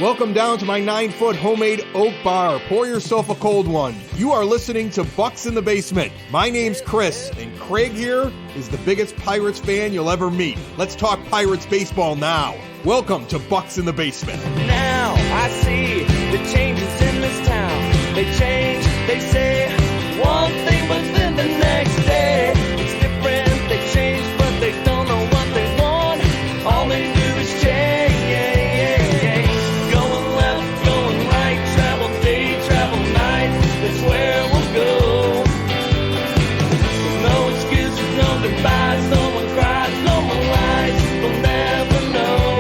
Welcome down to my 9-foot homemade oak bar. Pour yourself a cold one. You are listening to Bucs in the Basement. My name's Chris, and Craig here is the biggest Pirates fan you'll ever meet. Let's talk Pirates baseball now. Welcome to Bucs in the Basement. Now I see the changes in this town. They change, they say one thing, but then the next day it's different. They change, but they don't know what they want. All they do is change. Going left, going right, travel day, travel night. That's where we'll go. No excuses, no goodbyes, no one cries, no one lies. We'll never know.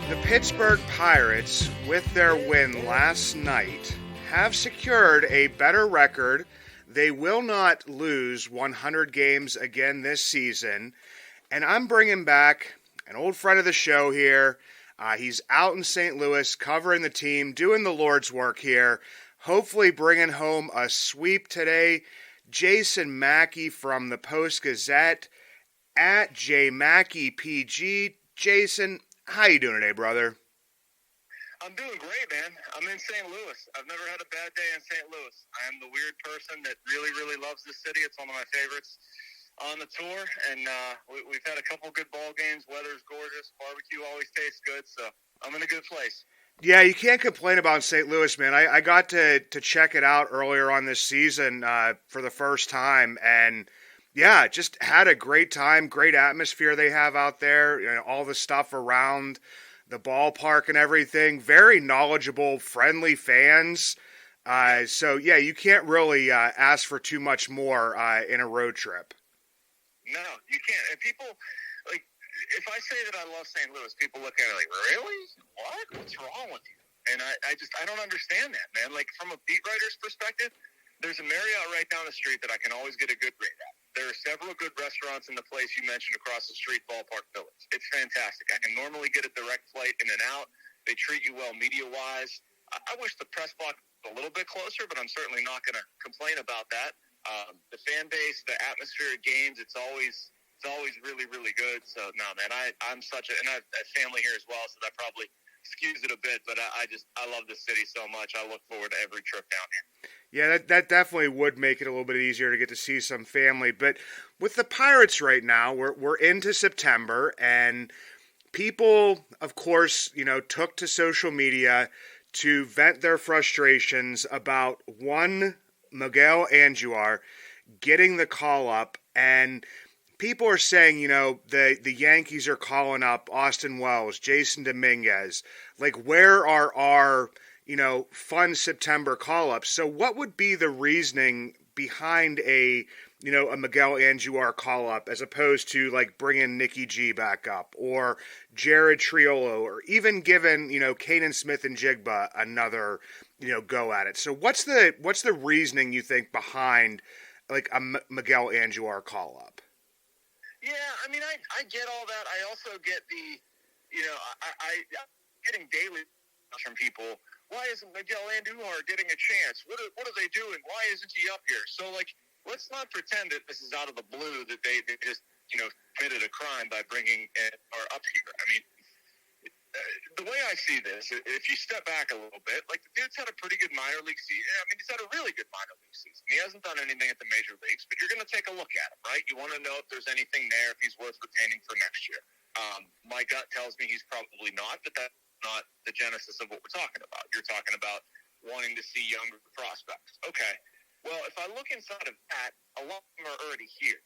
The Pittsburgh Pirates, with their win last night, have secured a better record. They will not lose 100 games again this season. And I'm bringing back an old friend of the show here. He's out in St. Louis covering the team, doing the Lord's work here, hopefully bringing home a sweep today. Jason Mackey from the Post Gazette at JMackeyPG. Jason, how you doing today, brother? I'm doing great, man. I'm in St. Louis. I've never had a bad day in St. Louis. I am the weird person that really, really loves this city. It's one of my favorites on the tour, and we've had a couple good ball games. Weather's gorgeous. Barbecue always tastes good, so I'm in a good place. Yeah, you can't complain about St. Louis, man. I got to check it out earlier on this season for the first time, and yeah, just had a great time, great atmosphere they have out there, you know, all the stuff around the ballpark and everything. Very knowledgeable, friendly fans. So, yeah, you can't really ask for too much more in a road trip. No, you can't. And people, like, if I say that I love St. Louis, people look at it like, really? What? What's wrong with you? And I don't understand that, man. Like, from a beat writer's perspective, there's a Marriott right down the street that I can always get a good rate at. There are several good restaurants in the place you mentioned across the street, Ballpark Village. It's fantastic. I can normally get a direct flight in and out. They treat you well media-wise. I wish the press box was a little bit closer, but I'm certainly not going to complain about that. The fan base, the atmosphere at games, it's always really, really good. So, no, man, I'm such a – and I have family here as well, so that probably skews it a bit. But I love this city so much. I look forward to every trip down here. Yeah, that definitely would make it a little bit easier to get to see some family. But with the Pirates right now, we're into September, and people, of course, you know, took to social media to vent their frustrations about one Miguel Andujar getting the call up, and people are saying, you know, the Yankees are calling up Austin Wells, Jason Dominguez. Like, where are our, you know, fun September call-ups? So what would be the reasoning behind a Miguel Andujar call-up as opposed to, like, bringing Nicky G back up or Jared Triolo or even giving, you know, Kanan Smith and Jigba another, you know, go at it? So what's the reasoning you think behind, like, a Miguel Andujar call-up? Yeah, I mean, I get all that. I also get the, you know, I'm getting daily from people. Why isn't Miguel Andujar getting a chance? What are they doing? Why isn't he up here? So, like, let's not pretend that this is out of the blue, that they just, you know, committed a crime by bringing or up here. I mean, the way I see this, if you step back a little bit, like, the dude's had a pretty good minor league season. I mean, he's had a really good minor league season. He hasn't done anything at the major leagues, but you're going to take a look at him, right? You want to know if there's anything there, if he's worth retaining for next year. My gut tells me he's probably not, but that's not the genesis of what we're talking about. You're talking about wanting to see younger prospects. Okay. Well, if I look inside of that, a lot of them are already here.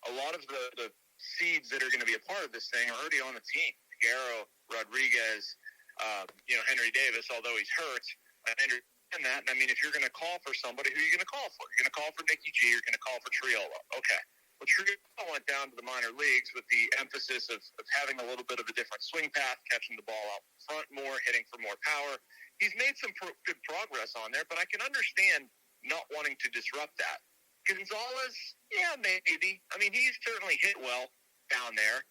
A lot of the seeds that are going to be a part of this thing are already on the team. Figueroa, Rodriguez, Henry Davis, although he's hurt. I understand that. I mean, if you're going to call for somebody, who are you going to call for? You're going to call for Nicky G. You're going to call for Triolo. Okay. Well, Triolo went down to the minor leagues with the emphasis of having a little bit of a different swing path, catching the ball out front more, hitting for more power. He's made some good progress on there, but I can understand not wanting to disrupt that. Gonzalez, yeah, maybe. I mean, he's certainly hit well down there.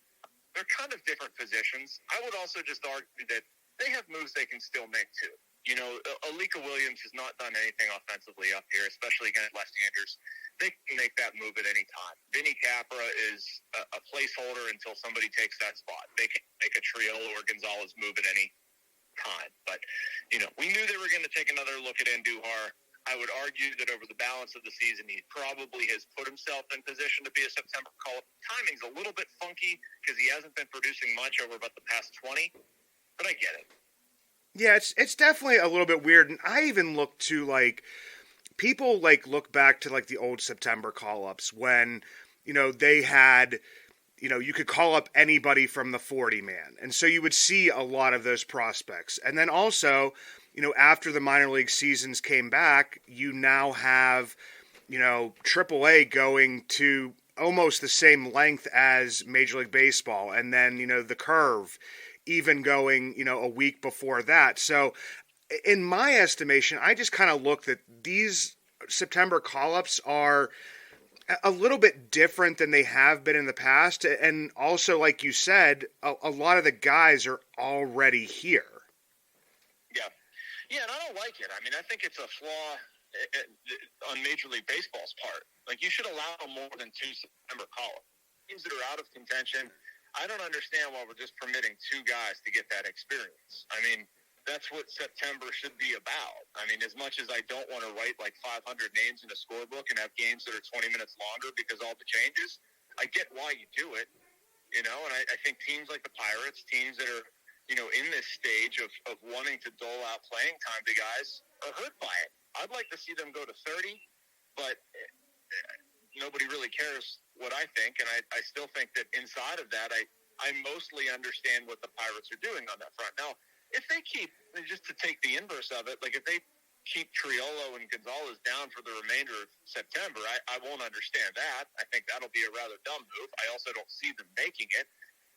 They're kind of different positions. I would also just argue that they have moves they can still make, too. You know, Alika Williams has not done anything offensively up here, especially against left-handers. They can make that move at any time. Vinny Capra is a placeholder until somebody takes that spot. They can make a Triolo or Gonzalez move at any time. But, you know, we knew they were going to take another look at Andujar. I would argue that over the balance of the season, he probably has put himself in position to be a September call-up. Timing's a little bit funky because he hasn't been producing much over about the past 20, but I get it. Yeah, it's definitely a little bit weird, and I even look to, like, people, like, look back to, like, the old September call-ups when, you know, they had, you know, you could call up anybody from the 40-man, and so you would see a lot of those prospects. And then also, you know, after the minor league seasons came back, you now have, you know, AAA going to almost the same length as Major League Baseball, and then, you know, the curve even going, you know, a week before that. So in my estimation, I just kind of look that these September call-ups are a little bit different than they have been in the past. And also, like you said, a lot of the guys are already here. Yeah. Yeah, and I don't like it. I mean, I think it's a flaw on Major League Baseball's part. Like, you should allow more than 2 September call-ups. Teams that are out of contention, I don't understand why we're just permitting 2 guys to get that experience. I mean, that's what September should be about. I mean, as much as I don't want to write like 500 names in a scorebook and have games that are 20 minutes longer because all the changes, I get why you do it, you know, and I think teams like the Pirates, teams that are, you know, in this stage of wanting to dole out playing time to guys are hurt by it. I'd like to see them go to 30, but nobody really cares what I think, and I still think that inside of that, I mostly understand what the Pirates are doing on that front. Now, if they keep, just to take the inverse of it, like if they keep Triolo and Gonzalez down for the remainder of September, I won't understand that. I think that'll be a rather dumb move. I also don't see them making it.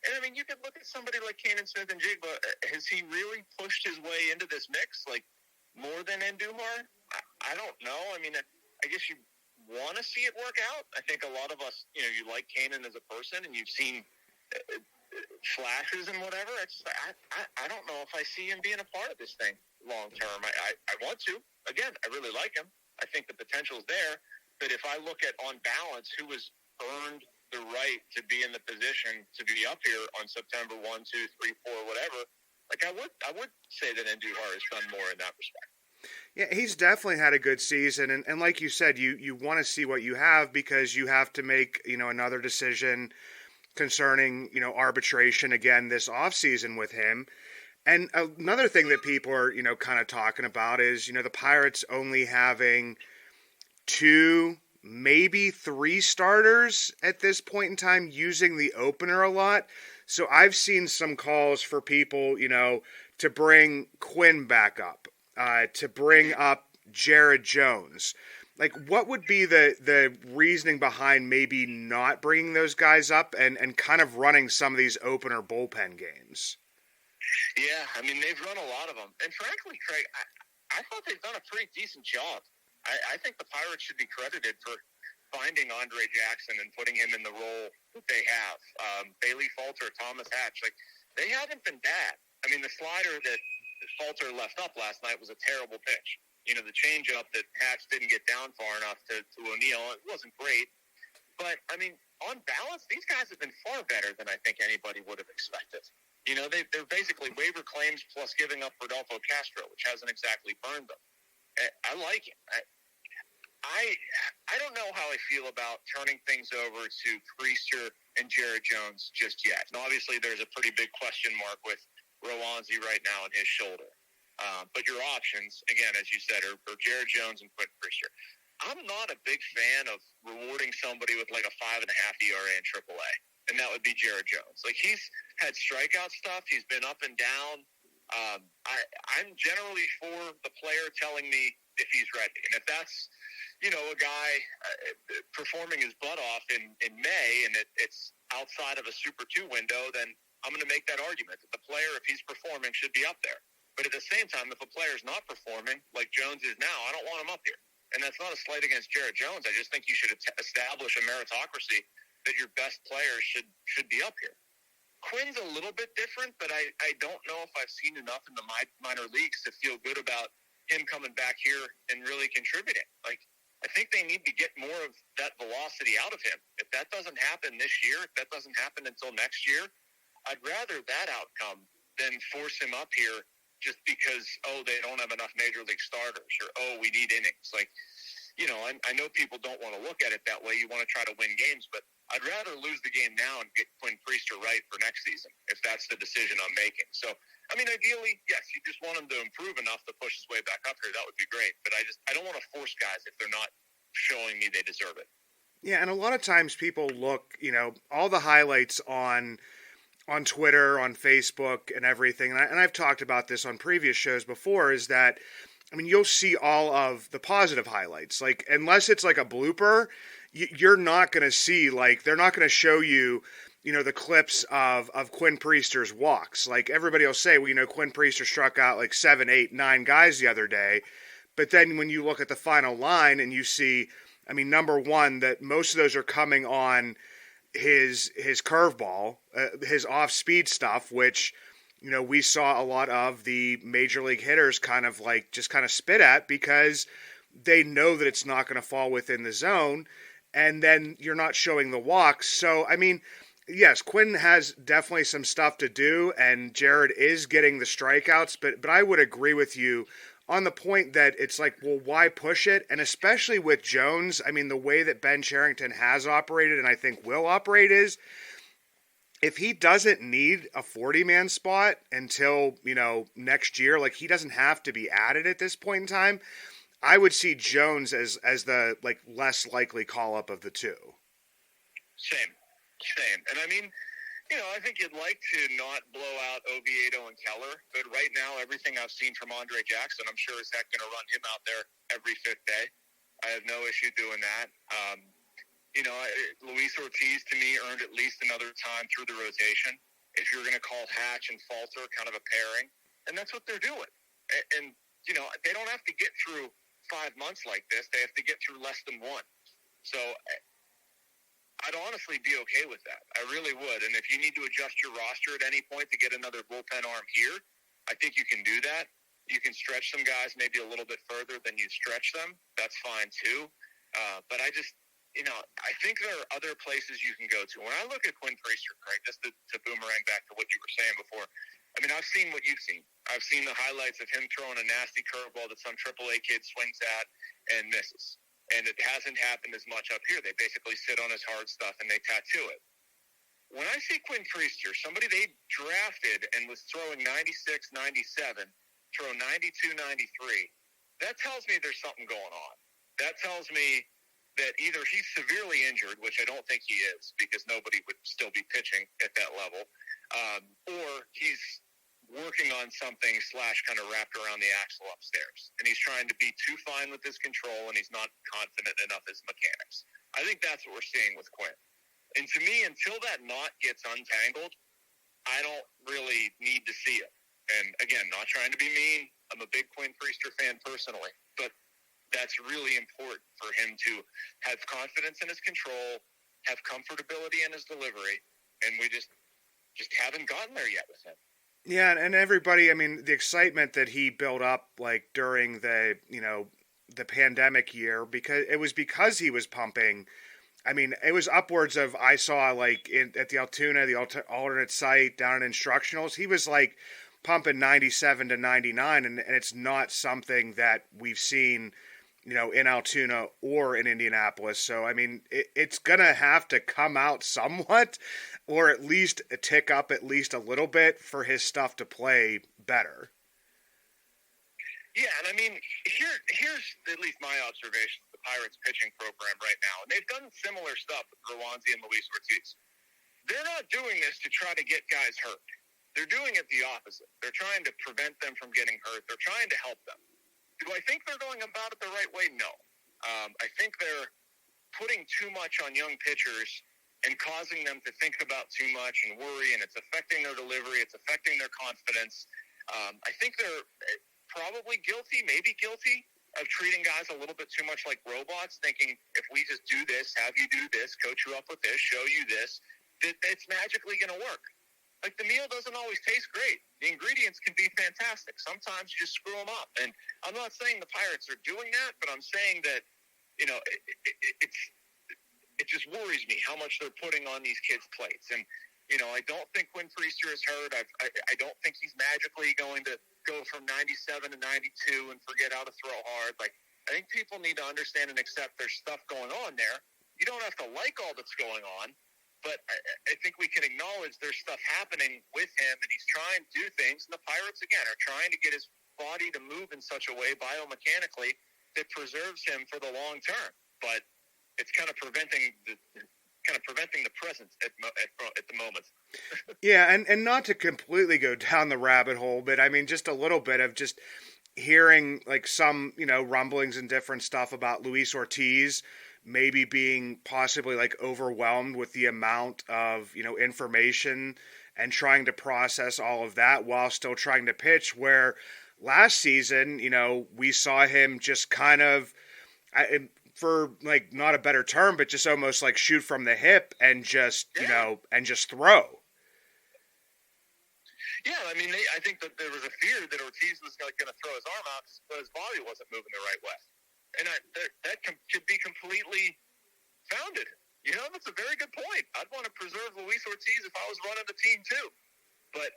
And, I mean, you could look at somebody like Kanan Smith and Jigba. Has he really pushed his way into this mix, like, more than Andujar? I don't know. I mean, I guess you want to see it work out. I think a lot of us, you know, you like Kanan as a person, and you've seen flashes and whatever. I don't know if I see him being a part of this thing long term. I want to. Again, I really like him. I think the potential's there. But if I look at, on balance, who has earned the right to be in the position to be up here on September 1, 2, 3, 4, whatever, like I would say that Andujar has done more in that respect. Yeah, he's definitely had a good season, and like you said, you want to see what you have because you have to make, you know, another decision concerning, you know, arbitration again this offseason with him. And another thing that people are, you know, kind of talking about is, you know, the Pirates only having 2, maybe 3 starters at this point in time, using the opener a lot. So I've seen some calls for people, you know, to bring Quinn back up. To bring up Jared Jones. Like, what would be the reasoning behind maybe not bringing those guys up and kind of running some of these opener bullpen games? Yeah, I mean, they've run a lot of them. And frankly, Craig, I thought they've done a pretty decent job. I think the Pirates should be credited for finding Andre Jackson and putting him in the role that they have. Bailey Falter, Thomas Hatch, like, they haven't been bad. I mean, the slider that Falter left up last night was a terrible pitch. You know, the changeup that Hatch didn't get down far enough to Oneil, it wasn't great. But, I mean, on balance, these guys have been far better than I think anybody would have expected. You know, they're basically waiver claims plus giving up Rodolfo Castro, which hasn't exactly burned them. I like it. I don't know how I feel about turning things over to Priester and Jared Jones just yet. And obviously there's a pretty big question mark with Rowanzi right now in his shoulder. But your options, again, as you said, are Jared Jones and Quinn Priester. I'm not a big fan of rewarding somebody with like a 5.5 ERA in AAA, and that would be Jared Jones. Like, he's had strikeout stuff. He's been up and down. I'm generally for the player telling me if he's ready. And if that's, you know, a guy performing his butt off in May and it's outside of a Super 2 window, then I'm going to make that argument that the player, if he's performing, should be up there. But at the same time, if a player's not performing, like Jones is now, I don't want him up here. And that's not a slight against Jared Jones. I just think you should establish a meritocracy that your best players should be up here. Quinn's a little bit different, but I don't know if I've seen enough in the minor leagues to feel good about him coming back here and really contributing. Like, I think they need to get more of that velocity out of him. If that doesn't happen this year, if that doesn't happen until next year, I'd rather that outcome than force him up here just because, they don't have enough major league starters, or, we need innings. Like, I know people don't want to look at it that way. You want to try to win games, but I'd rather lose the game now and get Quinn Priester right for next season, if that's the decision I'm making. So, ideally, yes, you just want him to improve enough to push his way back up here. That would be great. But I don't want to force guys if they're not showing me they deserve it. Yeah, and a lot of times people look, all the highlights on Twitter, on Facebook, and everything, and I've talked about this on previous shows before, is that, you'll see all of the positive highlights. Like, unless it's like a blooper, you're not going to see, like, they're not going to show you, the clips of Quinn Priester's walks. Like, everybody will say, well, Quinn Priester struck out like 7, 8, 9 guys the other day. But then when you look at the final line and you see, number one, that most of those are coming on his curveball, his off-speed stuff, which, we saw a lot of the major league hitters kind of spit at because they know that it's not going to fall within the zone, and then you're not showing the walks. So, yes, Quinn has definitely some stuff to do, and Jared is getting the strikeouts, but I would agree with you on the point that it's like, well, why push it? And especially with Jones, the way that Ben Cherington has operated and I think will operate is, if he doesn't need a 40-man spot until, next year, like, he doesn't have to be added at this point in time, I would see Jones as the, less likely call-up of the two. Same. And I think you'd like to not blow out Oviedo and Keller, but right now, everything I've seen from Andre Jackson, I'm sure is heck going to run him out there every fifth day. I have no issue doing that. Luis Ortiz, to me, earned at least another time through the rotation. If you're going to call Hatch and Falter kind of a pairing, and that's what they're doing. And they don't have to get through 5 months like this. They have to get through less than one. So I'd honestly be okay with that. I really would. And if you need to adjust your roster at any point to get another bullpen arm here, I think you can do that. You can stretch some guys maybe a little bit further than you stretch them. That's fine too. But I just, I think there are other places you can go to. When I look at Quinn Priester, Craig, just to boomerang back to what you were saying before, I've seen what you've seen. I've seen the highlights of him throwing a nasty curveball that some AAA kid swings at and misses. And it hasn't happened as much up here. They basically sit on his hard stuff and they tattoo it. When I see Quinn Priester, somebody they drafted and was throwing 96, 97, throw 92, 93, that tells me there's something going on. That tells me that either he's severely injured, which I don't think he is because nobody would still be pitching at that level, or he's working on something / kind of wrapped around the axle upstairs. And he's trying to be too fine with his control and he's not confident enough in his mechanics. I think that's what we're seeing with Quinn. And to me, until that knot gets untangled, I don't really need to see it. And again, not trying to be mean. I'm a big Quinn Priester fan personally, but that's really important for him to have confidence in his control, have comfortability in his delivery, and we just haven't gotten there yet with him. Yeah, and everybody, the excitement that he built up, during the, the pandemic year, because he was pumping, it was upwards of, I saw, at the Altoona, the alternate site, down in instructionals, he was, pumping 97 to 99, and it's not something that we've seen, in Altoona or in Indianapolis. So, it's going to have to come out somewhat, or at least tick up at least a little bit for his stuff to play better. Yeah, and here's at least my observation of the Pirates pitching program right now. And they've done similar stuff with Rowanzi and Luis Ortiz. They're not doing this to try to get guys hurt. They're doing it the opposite. They're trying to prevent them from getting hurt. They're trying to help them. Do I think they're going about it the right way? No. I think they're putting too much on young pitchers and causing them to think about too much and worry, and it's affecting their delivery. It's affecting their confidence. I think they're probably guilty, maybe guilty, of treating guys a little bit too much like robots, thinking if we just do this, have you do this, coach you up with this, show you this, that it's magically going to work. Like, the meal doesn't always taste great. The ingredients can be fantastic. Sometimes you just screw them up. And I'm not saying the Pirates are doing that, but I'm saying that, you know, it just worries me how much they're putting on these kids' plates. And, you know, I don't think Quinn Priester is hurt. I don't think he's magically going to go from 97 to 92 and forget how to throw hard. Like, I think people need to understand and accept there's stuff going on there. You don't have to like all that's going on, but I think we can acknowledge there's stuff happening with him, and he's trying to do things. And the Pirates, again, are trying to get his body to move in such a way biomechanically that preserves him for the long term. But it's kind of preventing the present at the moment. Yeah, and not to completely go down the rabbit hole, but I mean, just a little bit of just hearing like some, you know, rumblings and different stuff about Luis Ortiz maybe being possibly like overwhelmed with the amount of, you know, information and trying to process all of that while still trying to pitch, where last season, you know, we saw him just kind of, for like not a better term, but just almost like shoot from the hip and just, you know, and just throw. Yeah, I mean, I think that there was a fear that Ortiz was going to throw his arm out because his body wasn't moving the right way. And that could be completely founded. You know, that's a very good point. I'd want to preserve Luis Ortiz if I was running the team too. But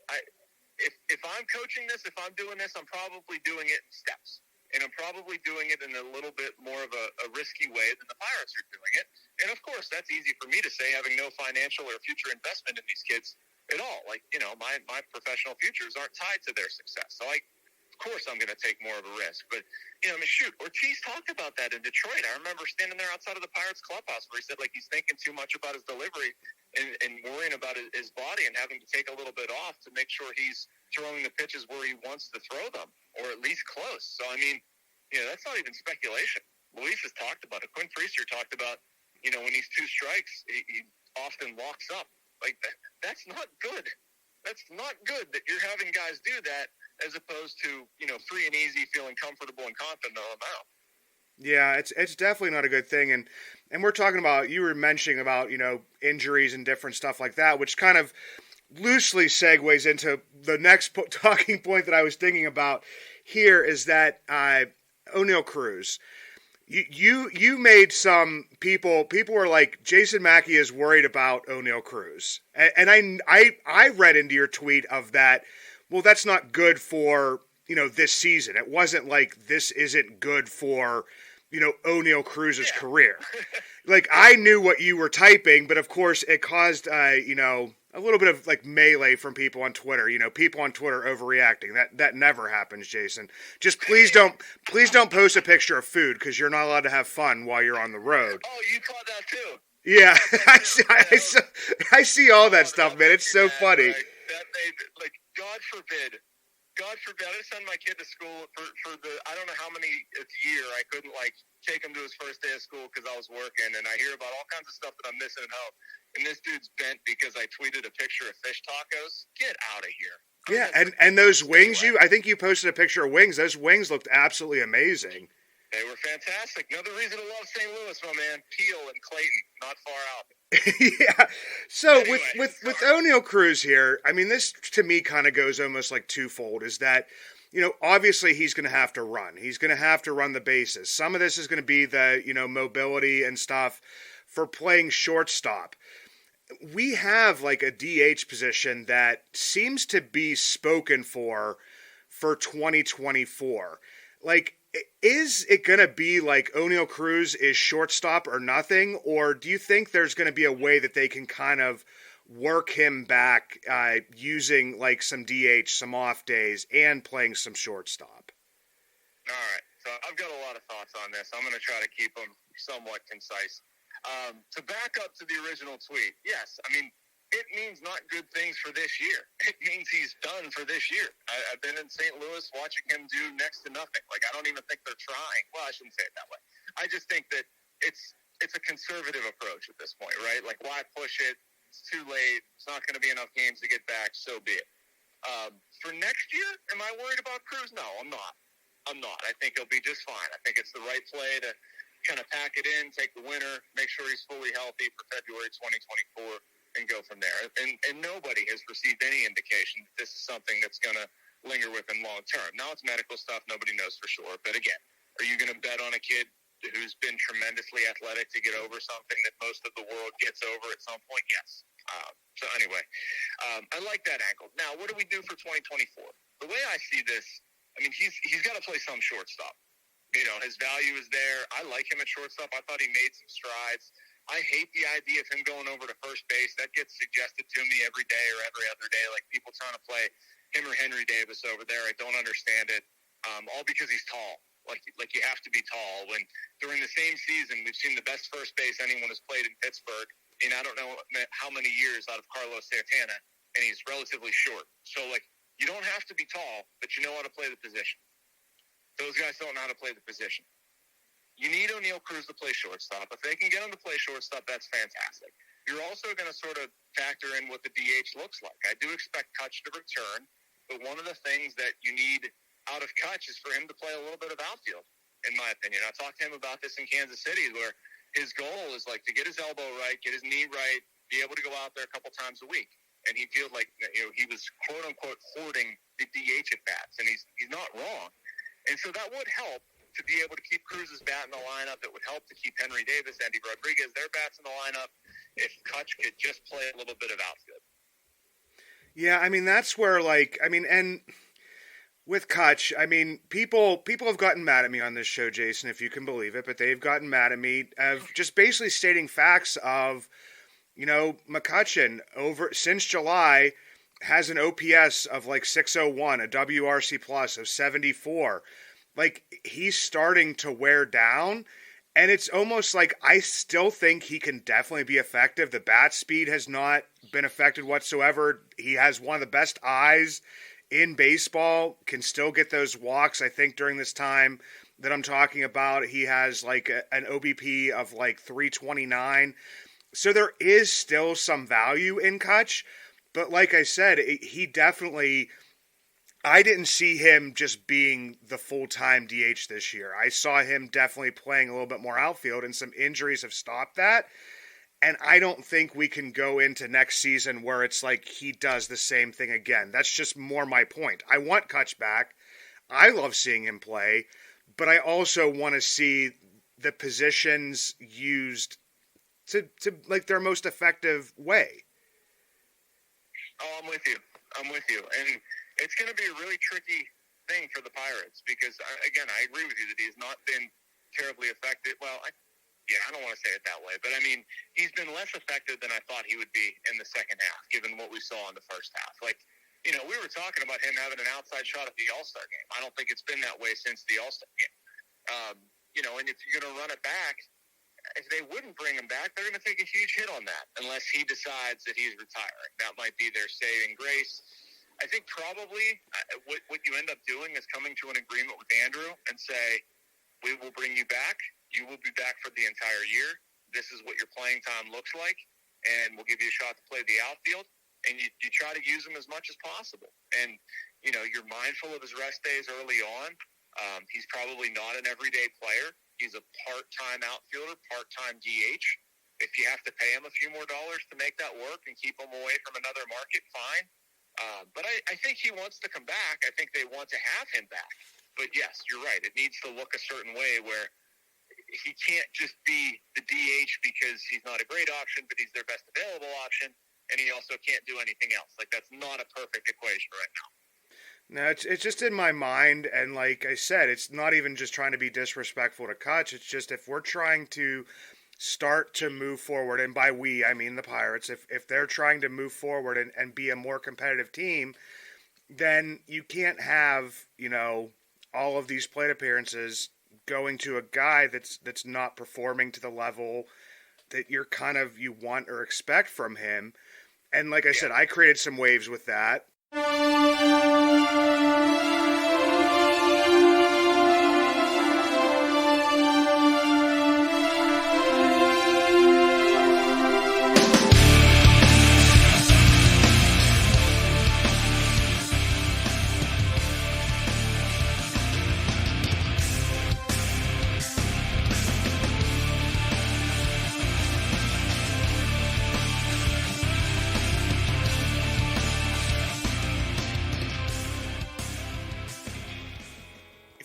if I'm coaching this, if I'm doing this, I'm probably doing it in steps. And I'm probably doing it in a little bit more of a risky way than the Pirates are doing it. And, of course, that's easy for me to say, having no financial or future investment in these kids at all. Like, you know, my professional futures aren't tied to their success. So, of course I'm going to take more of a risk. But, you know, I mean, shoot, Ortiz talked about that in Detroit. I remember standing there outside of the Pirates clubhouse where he said, like, he's thinking too much about his delivery and worrying about his body and having to take a little bit off to make sure he's throwing the pitches where he wants to throw them, or at least close. So, I mean, you know, that's not even speculation. Luis has talked about it. Quinn Priester talked about, you know, when he's two strikes, he often locks up. Like, that's not good. That's not good that you're having guys do that as opposed to, you know, free and easy, feeling comfortable and confident on them out. Yeah, it's definitely not a good thing. And we're talking about, you were mentioning about, you know, injuries and different stuff like that, which kind of loosely segues into the next talking point that I was thinking about here, is that Oneil Cruz. You made some people were like, Jason Mackey is worried about Oneil Cruz. And I read into your tweet of that, well, that's not good for, you know, this season. It wasn't like this isn't good for, you know, Oneil Cruz's career. Like, I knew what you were typing, but of course it caused, you know, a little bit of like melee from people on Twitter. You know, people on Twitter overreacting. That never happens, Jason. Just please don't post a picture of food, because you're not allowed to have fun while you're on the road. Oh, you caught that too? Yeah, I see all that stuff, man. It's so funny. That made, like, God forbid, I just send my kid to school for the, I don't know how many year I couldn't, like, take him to his first day of school because I was working, and I hear about all kinds of stuff that I'm missing at home. And this dude's bent because I tweeted a picture of fish tacos. Get out of here. Yeah, and those wings, I think you posted a picture of wings. Those wings looked absolutely amazing. They were fantastic. Another reason to love St. Louis, my man. Peel and Clayton, not far out. Yeah. So anyway, with Oneil Cruz here, I mean, this to me kind of goes almost like twofold, is that, you know, obviously he's going to have to run. He's going to have to run the bases. Some of this is going to be the, you know, mobility and stuff for playing shortstop. We have like a DH position that seems to be spoken for 2024. Like, is it going to be like Oneil Cruz is shortstop or nothing? Or do you think there's going to be a way that they can kind of work him back using like some DH, some off days, and playing some shortstop? All right. So I've got a lot of thoughts on this. I'm going to try to keep them somewhat concise. To back up to the original tweet, yes, I mean, it means not good things for this year. It means he's done for this year. I've been in St. Louis watching him do next to nothing. Like, I don't even think they're trying. Well, I shouldn't say it that way. I just think that it's a conservative approach at this point, right? Like, why push it? It's too late. It's not going to be enough games to get back. So be it. For next year, am I worried about Cruz? No, I'm not. I'm not. I think he'll be just fine. I think it's the right play to kind of pack it in, take the winner, make sure he's fully healthy for February 2024, and go from there. And nobody has received any indication that this is something that's going to linger with him long term. Now it's medical stuff. Nobody knows for sure. But again, are you going to bet on a kid who's been tremendously athletic to get over something that most of the world gets over at some point? Yes. So anyway, I like that angle. Now, what do we do for 2024? The way I see this, I mean, he's got to play some shortstop. You know, his value is there. I like him at shortstop. I thought he made some strides. I hate the idea of him going over to first base. That gets suggested to me every day or every other day, like people trying to play him or Henry Davis over there. I don't understand it, all because he's tall. Like you have to be tall. When during the same season, we've seen the best first base anyone has played in Pittsburgh in I don't know how many years out of Carlos Santana, and he's relatively short. So, like, you don't have to be tall, but you know how to play the position. Those guys don't know how to play the position. You need Oneil Cruz to play shortstop. If they can get him to play shortstop, that's fantastic. You're also going to sort of factor in what the DH looks like. I do expect Kutch to return, but one of the things that you need out of Kutch is for him to play a little bit of outfield, in my opinion. I talked to him about this in Kansas City, where his goal is like to get his elbow right, get his knee right, be able to go out there a couple times a week. And he feels like, you know, he was quote unquote hoarding the DH at bats, and he's not wrong. And so that would help to be able to keep Cruz's bat in the lineup. It would help to keep Henry Davis, Andy Rodriguez, their bats in the lineup if Kutch could just play a little bit of outfield. Yeah, I mean, that's where, like, I mean, and with Kutch, I mean, people have gotten mad at me on this show, Jason, if you can believe it, but they've gotten mad at me of just basically stating facts of, you know, McCutchen since July has an OPS of like 601, a WRC plus of 74. Like, he's starting to wear down, and it's almost like I still think he can definitely be effective. The bat speed has not been affected whatsoever. He has one of the best eyes in baseball, can still get those walks. I think during this time that I'm talking about, he has like an OBP of like 329. So there is still some value in Kutch. But like I said, he definitely, I didn't see him just being the full-time DH this year. I saw him definitely playing a little bit more outfield, and some injuries have stopped that. And I don't think we can go into next season where it's like he does the same thing again. That's just more my point. I want Kutch back. I love seeing him play, but I also want to see the positions used to like their most effective way. Oh, I'm with you. And it's going to be a really tricky thing for the Pirates because, again, I agree with you that he has not been terribly effective. Well, I don't want to say it that way, but I mean, he's been less effective than I thought he would be in the second half, given what we saw in the first half. Like, you know, we were talking about him having an outside shot at the All-Star game. I don't think it's been that way since the All-Star game. You know, and if you're going to run it back, if they wouldn't bring him back, they're going to take a huge hit on that unless he decides that he's retiring. That might be their saving grace. I think probably what you end up doing is coming to an agreement with Andrew and say, we will bring you back. You will be back for the entire year. This is what your playing time looks like, and we'll give you a shot to play the outfield, and you try to use him as much as possible. And, you know, you're mindful of his rest days early on. He's probably not an everyday player. He's a part-time outfielder, part-time DH. If you have to pay him a few more dollars to make that work and keep him away from another market, fine. But I think he wants to come back. I think they want to have him back. But, yes, you're right. It needs to look a certain way where he can't just be the DH because he's not a great option, but he's their best available option, and he also can't do anything else. Like, that's not a perfect equation right now. No, it's just in my mind, and like I said, it's not even just trying to be disrespectful to Kutch. It's just if we're trying to start to move forward, and by we, I mean the Pirates, if they're trying to move forward and be a more competitive team, then you can't have, you know, all of these plate appearances going to a guy that's not performing to the level that you want or expect from him. And like I said, I created some waves with that.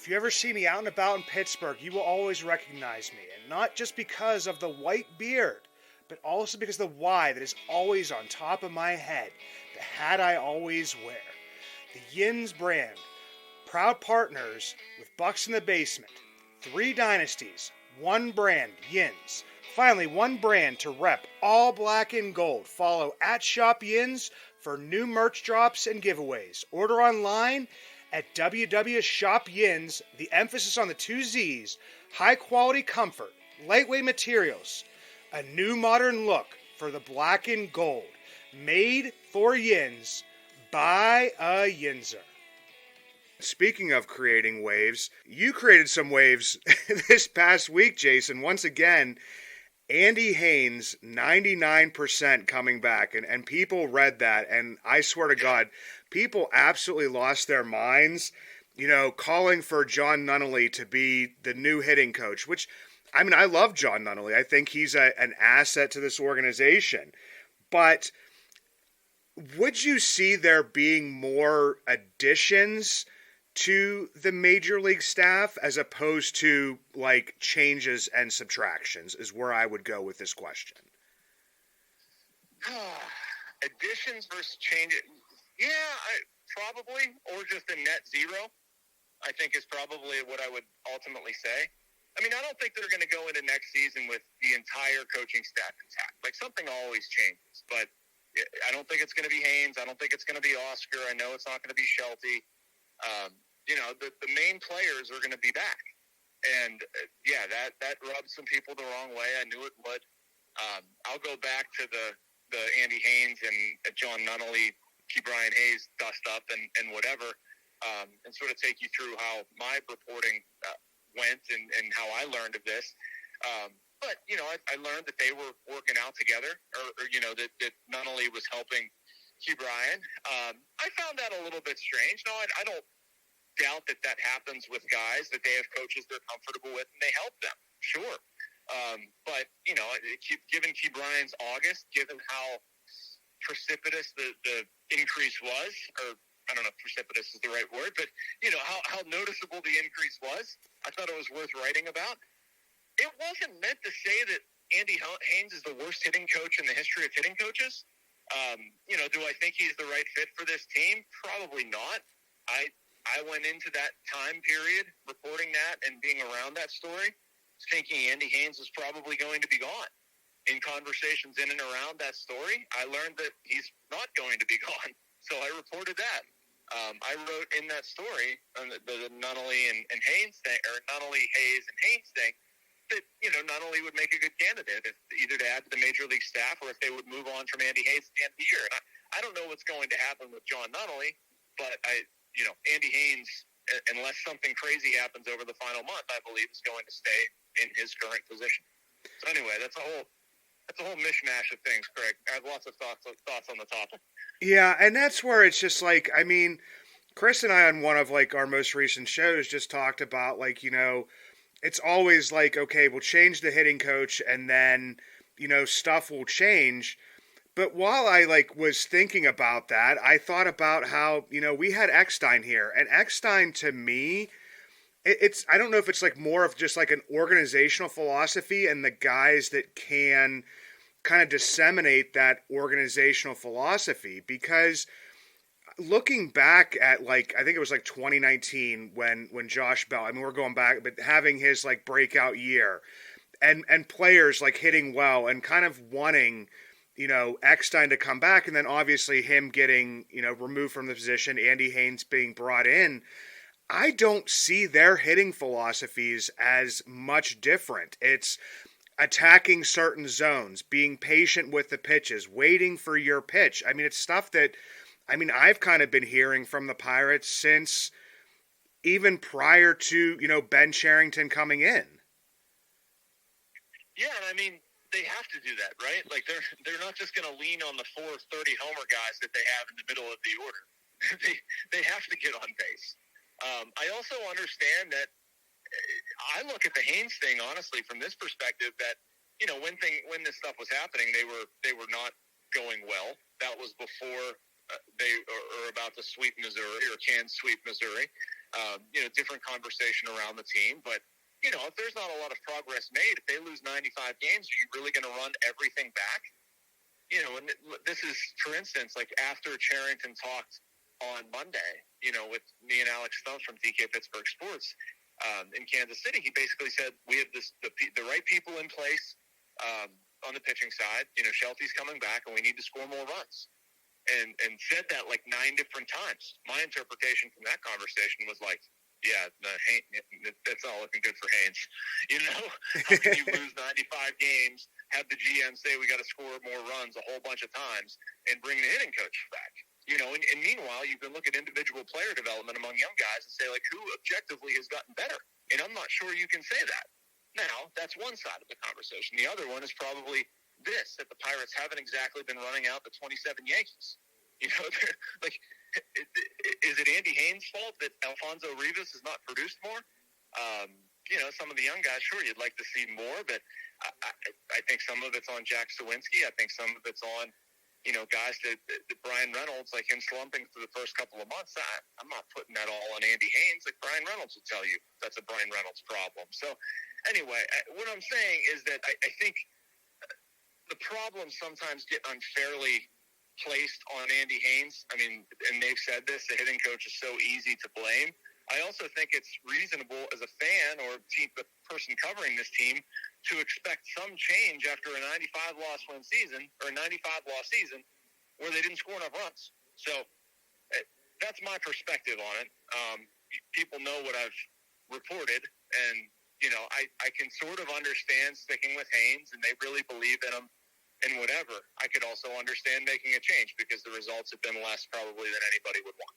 if you ever see me out and about in Pittsburgh, you will always recognize me. And not just because of the white beard, but also because of the Y that is always on top of my head. The hat I always wear. The Yins brand. Proud partners with Bucs in the Basement. 3 dynasties. 1 brand. Yins. Finally, 1 brand to rep all black and gold. Follow at Shop Yins for new merch drops and giveaways. Order online at www.shopyins, the emphasis on the 2 Z's, high quality comfort, lightweight materials, a new modern look for the black and gold, made for Yins by a Yinzer. Speaking of creating waves, you created some waves this past week, Jason. Once again, Andy Haines, 99% coming back, and people read that, and I swear to God, people absolutely lost their minds, calling for John Nunnally to be the new hitting coach, which, I love John Nunnally. I think he's an asset to this organization, but would you see there being more additions to the major league staff as opposed to like changes and subtractions is where I would go with this question. Additions versus changes. Yeah, probably, or just a net zero, I think is probably what I would ultimately say. I don't think they're going to go into next season with the entire coaching staff intact. Like, something always changes, but I don't think it's going to be Haines. I don't think it's going to be Oscar. I know it's not going to be Shelty. The main players are going to be back. And, that rubbed some people the wrong way. I knew it would. I'll go back to the Andy Haines and John Nunnally, Brian Hayes dust up and whatever, and sort of take you through how my reporting went and how I learned of this. But, I learned that they were working out together, or that Nunnally was helping Brian. I found that a little bit strange. No, I don't doubt that happens with guys, that they have coaches they're comfortable with and they help them. Sure. But, given Brian's August, given how precipitous the increase was, or I don't know if precipitous is the right word, but, how noticeable the increase was, I thought it was worth writing about. It wasn't meant to say that Andy Haines is the worst hitting coach in the history of hitting coaches. Do I think he's the right fit for this team? Probably not. I went into that time period reporting that and being around that story thinking Andy Haines was probably going to be gone. In conversations in and around that story, I learned that he's not going to be gone. So I reported that. I wrote in that story, the Nunnally and Haines thing, or Nunnally, Hayes, and Haines thing, that, Nunnally would make a good candidate, either to add to the major league staff or if they would move on from Andy Haines at the end of the year. And I don't know what's going to happen with John Nunnally, but Andy Haines, unless something crazy happens over the final month, I believe is going to stay in his current position. So anyway, that's a whole mishmash of things, Craig. I have lots of thoughts on the topic. Yeah, and that's where it's just like, Chris and I on one of like our most recent shows just talked about like, it's always like, okay, we'll change the hitting coach and then, stuff will change. But while I was thinking about that, I thought about how, we had Eckstein here, and Eckstein to me, I don't know if it's more of just an organizational philosophy and the guys that can kind of disseminate that organizational philosophy, because looking back at I think it was 2019 when Josh Bell, we're going back, but having his breakout year and players hitting well and kind of wanting, Eckstein to come back, and then obviously him getting, removed from the position, Andy Haines being brought in, I don't see their hitting philosophies as much different. It's attacking certain zones, being patient with the pitches, waiting for your pitch. It's stuff that, I've kind of been hearing from the Pirates since even prior to, Ben Cherington coming in. Yeah, and they have to do that, right? They're not just going to lean on the 430 homer guys that they have in the middle of the order. they have to get on base. I also understand that I look at the Haines thing honestly from this perspective that when this stuff was happening, they were not going well. That was before they are about to sweep Missouri or can sweep Missouri. different conversation around the team. But, if there's not a lot of progress made, if they lose 95 games, are you really going to run everything back? And this is, for instance, like after Charrington talked on Monday, with me and Alex Stumpf from DK Pittsburgh Sports in Kansas City, he basically said we have the right people in place on the pitching side. Shelty's coming back, and we need to score more runs. And said that like 9 different times. My interpretation from that conversation was like, yeah, that's not looking good for Haines. How can you lose 95 games, have the GM say we got to score more runs a whole bunch of times, and bring the hitting coach back? And meanwhile, you can look at individual player development among young guys and say, like, who objectively has gotten better? And I'm not sure you can say that. Now, that's one side of the conversation. The other one is probably that the Pirates haven't exactly been running out the 27 Yankees. Like, is it Andy Haines' fault that Alfonso Rivas has not produced more? Some of the young guys, sure, you'd like to see more, but I think some of it's on Jack Sawinski. I think some of it's on, guys that Brian Reynolds, like him slumping for the first couple of months. I'm not putting that all on Andy Haines. Like Brian Reynolds will tell you that's a Brian Reynolds problem. So anyway, what I'm saying is that I think the problems sometimes get unfairly placed on Andy Haines. I mean, and they've said this, the hitting coach is so easy to blame. I also think it's reasonable as a fan or the person covering this team to expect some change after a 95-loss win season or a 95-loss season where they didn't score enough runs. So that's my perspective on it. People know what I've reported, and, I can sort of understand sticking with Haines, and they really believe in him and whatever. I could also understand making a change because the results have been less probably than anybody would want.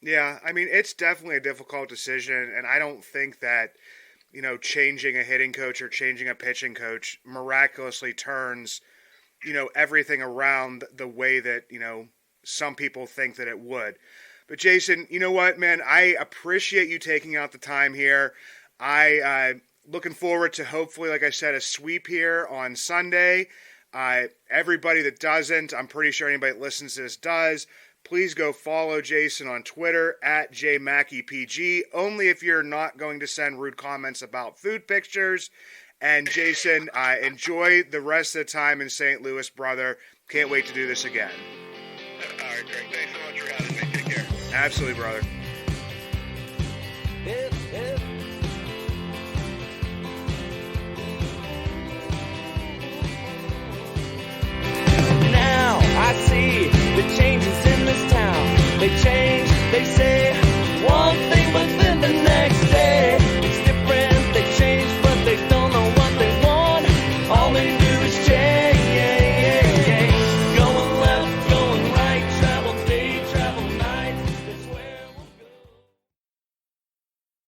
Yeah, I mean, it's definitely a difficult decision, and I don't think that, changing a hitting coach or changing a pitching coach miraculously turns, everything around the way that, some people think that it would. But Jason, you know what, man? I appreciate you taking out the time here. Looking forward to hopefully, like I said, a sweep here on Sunday. Everybody that doesn't, I'm pretty sure anybody that listens to this does. Please go follow Jason on Twitter at JMackeyPG, only if you're not going to send rude comments about food pictures. And Jason, enjoy the rest of the time in St. Louis, brother. Can't wait to do this again. All right, Greg. Thanks so much for having me. Take care. Absolutely, brother. If